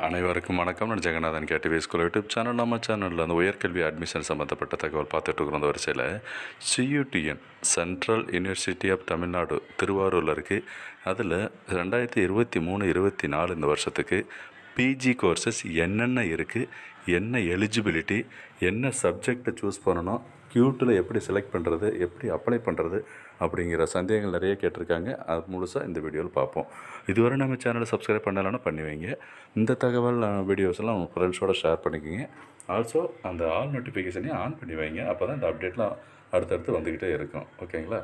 அனைவருக்கும் வணக்கம். நான் Jagannathan KTV school YouTube channel. நம்ம சேனலில் அந்த உயர்கல்வி அட்மிஷன் சம்மந்தப்பட்ட தகவல் பார்த்துட்ருக்குற அந்த வரிசையில் CUTN central university of Tamil Nadu திருவாரூரில் இருக்குது. அதில் 2023-24 இந்த வருஷத்துக்கு பிஜி கோர்சஸ் என்னென்ன இருக்குது, என்ன எலிஜிபிலிட்டி, என்ன சப்ஜெக்டை சூஸ் பண்ணணும், கியூட்டில் எப்படி செலக்ட் பண்ணுறது, எப்படி அப்ளை பண்ணுறது அப்படிங்கிற சந்தேகங்கள் நிறைய கேட்டிருக்காங்க. அது முழுசாக இந்த வீடியோவில் பார்ப்போம். இதுவரை நம்ம சேனலை சப்ஸ்கிரைப் பண்ணலைன்னா பண்ணி வைங்க. இந்த தகவல் வீடியோஸ் எல்லாம் உங்கள் ஃப்ரெண்ட்ஸோடு ஷேர் பண்ணிக்கோங்க. ஆல்சோ அந்த ஆல் நோட்டிஃபிகேஷனையும் ஆன் பண்ணி வைங்க. அப்போ தான் இந்த அப்டேட்லாம் அடுத்தடுத்து வந்துக்கிட்டே இருக்கும். ஓகேங்களா?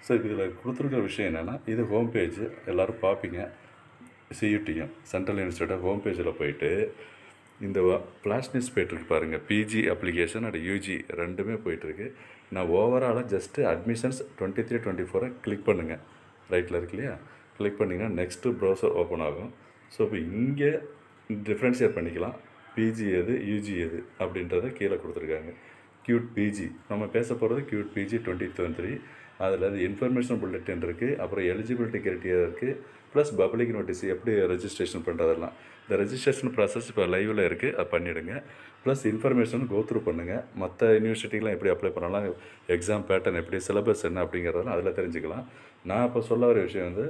ஸோ இதில் கொடுத்துருக்கிற விஷயம் என்னென்னா, இது ஹோம் பேஜ் எல்லோரும் பார்ப்பீங்க. CUTN சென்ட்ரல் யூனிவர்சிட்டியோட ஹோம் பேஜில் போயிட்டு இந்த ஃப்ளாஷ் நியூஸ் போய்ட்டுருக்கு பாருங்கள். பிஜி அப்ளிகேஷன் அண்ட் யூஜி ரெண்டுமே போயிட்டுருக்கு. நான் ஓவராலாக ஜஸ்ட்டு அட்மிஷன்ஸ் 23-24 கிளிக் பண்ணுங்கள். ரைட்டில் இருக்கு இல்லையா, கிளிக் பண்ணிங்கன்னா நெக்ஸ்ட்டு ப்ரௌசர் ஓப்பன் ஆகும். ஸோ இப்போ இங்கே டிஃப்ரென்ஷியேட் பண்ணிக்கலாம். பிஜி எது, யூஜி எது அப்படின்றத கீழே கொடுத்துருக்காங்க. கியூட் பிஜி நம்ம பேச போகிறது கியூட் பிஜி 2023. அதில் அது இன்ஃபர்மேஷன் புல்லட்டின் இருக்குது, அப்புறம் எலிஜிபிலிட்டி கிரைட்டீரியா இருக்குது, ப்ளஸ் பப்ளிக் நோட்டீஸ் எப்படி ரெஜிஸ்ட்ரேஷன் பண்ணுறதெல்லாம். இந்த ரெஜிஸ்ட்ரேஷன் ப்ராசஸ் இப்போ லைவில் இருக்குது, அது பண்ணிவிடுங்க. ப்ளஸ் இன்ஃபர்மேஷன் கோத்ரூ பண்ணுங்கள். மற்ற யூனிவர்சிட்டிக்கெலாம் எப்படி அப்ளை பண்ணலாம், எக்ஸாம் பேட்டர்ன் எப்படி, சிலபஸ் என்ன அப்படிங்கிறதெல்லாம் அதில் தெரிஞ்சுக்கலாம். நான் இப்போ சொல்ல வர விஷயம் வந்து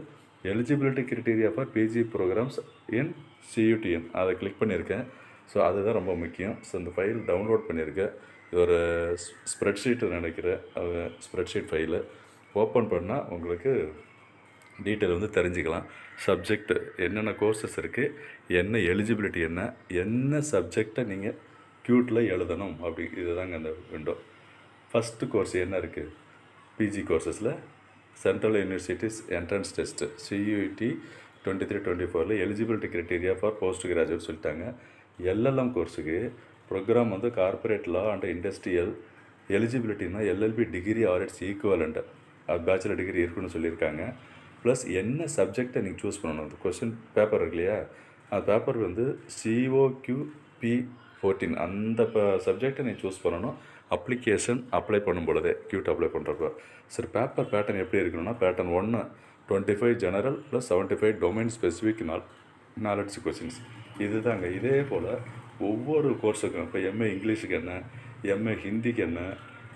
eligibility criteria for PG programmes in CUTN. அதை கிளிக் பண்ணியிருக்கேன். ஸோ அதுதான் ரொம்ப முக்கியம். ஸோ இந்த ஃபைல் டவுன்லோட் பண்ணியிருக்கேன். இது ஒரு ஸ்ப்ரெட்ஷீட்டு நினைக்கிறேன். ஸ்ப்ரெட்ஷீட் ஃபைலு ஓப்பன் பண்ணால் உங்களுக்கு டீட்டெயில் வந்து தெரிஞ்சுக்கலாம். சப்ஜெக்ட் என்னென்ன கோர்சஸ் இருக்குது, என்ன எலிஜிபிலிட்டி என்ன சப்ஜெக்டை நீங்கள் கியூட்டில் எழுதணும் அப்படி. இதுதாங்க அந்த விண்டோ. ஃபஸ்ட்டு கோர்ஸ் என்ன இருக்குது, பிஜி கோர்சஸில் central universities entrance test CUT 23-24 eligibility criteria for post graduate சொல்லிட்டாங்க. LLM கோர்ஸுக்கு ப்ரோக்ராம் வந்து கார்ப்பரேட் லா அண்ட் இண்டஸ்ட்ரியல். எலிஜிபிலிட்டினா LLB degree or its equivalent bachelor degree இருக்குன்னு சொல்லியிருக்காங்க. ப்ளஸ் என்ன சப்ஜெக்டை நீங்கள் சூஸ் பண்ணணும். அந்த கொஸ்டின் பேப்பர் இருக்கு இல்லையா, அந்த பேப்பர் வந்து COQP14 அந்த சப்ஜெக்டை நீங்கள் சூஸ் பண்ணணும். அப்ளிகேஷன் அப்ளை பண்ணும் பொழுதே கியூட் அப்ளை பண்ணுறப்ப. சரி, பேப்பர் பேட்டர்ன் எப்படி இருக்கணும்னா, pattern 1 25 general plus 75 domain specific knowledge questions. இதுதாங்க. இதே போல் ஒவ்வொரு கோர்ஸுக்கும் இப்போ MA இங்கிலீஷுக்கு என்ன, MA ஹிந்திக்கு என்ன,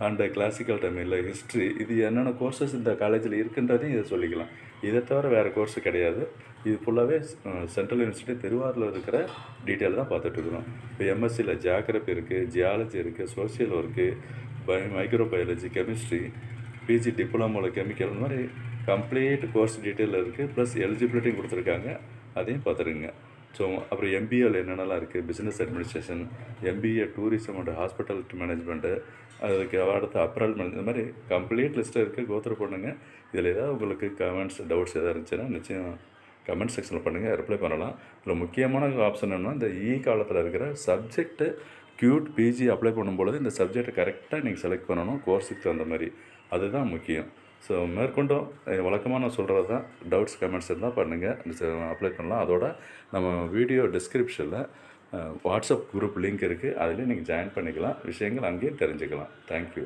அண்ட் கிளாசிக்கல் தமிழில் ஹிஸ்ட்ரி, இது என்னென்ன கோர்சஸ் இந்த காலேஜில் இருக்குன்றதையும் இதை சொல்லிக்கலாம். இதை தவிர வேறு கோர்ஸு கிடையாது. இது ஃபுல்லாகவே சென்ட்ரல் யூனிவர்சிட்டி திருவாரூரில் இருக்கிற டீட்டெயில் தான் பார்த்துட்ருக்குறோம். இப்போ MSCயில் ஜியாகிரபி இருக்குது, ஜியாலஜி இருக்குது, சோசியல் இருக்குது, மைக்ரோபயாலஜி, கெமிஸ்ட்ரி, பிஜி டிப்ளமோவில் கெமிக்கல், இந்த மாதிரி கம்ப்ளீட் கோர்ஸ் டீட்டெயில் இருக்குது. ப்ளஸ் எலிஜிபிலிட்டியும் கொடுத்துருக்காங்க, அதையும் பார்த்துருங்க. ஸோ அப்புறம் MBAவில் என்னென்னலாம் இருக்குது, business administration, MBA tourism and hospitality management, அதுக்கு அடுத்து அப்ரால் மேனேஜ், இந்த மாதிரி கம்ப்ளீட் லிஸ்ட்டு இருக்குது. கோத்ரூ பண்ணுங்கள். இதில் ஏதாவது உங்களுக்கு கமெண்ட்ஸ், டவுட்ஸ் எதாவது இருந்துச்சுன்னா நிச்சயம் கமெண்ட் செக்ஷனில் பண்ணுங்கள், ரிப்ளை பண்ணலாம். இதில் முக்கியமான ஆப்ஷன் என்னென்னா, இந்த காலத்தில் இருக்கிற சப்ஜெக்ட்டு கியூட் பிஜி அப்ளை பண்ணும்பொழுது இந்த சப்ஜெக்டை கரெக்டாக நீங்கள் செலக்ட் பண்ணணும், கோர்ஸுக்கு தகுந்த மாதிரி. அதுதான் முக்கியம். ஸோ மேற்கொண்டும் வழக்கமாக நான் சொல்கிறது தான். டவுட்ஸ் கமெண்ட்ஸ் இருந்தால் பண்ணுங்கள், அப்ளை பண்ணலாம். அதோட நம்ம வீடியோ டிஸ்கிரிப்ஷனில் வாட்ஸ்அப் குரூப் லிங்க் இருக்குது, அதில் நீங்கள் ஜாயின் பண்ணிக்கலாம். விஷயங்கள் அங்கேயும் தெரிஞ்சுக்கலாம். தேங்க்யூ.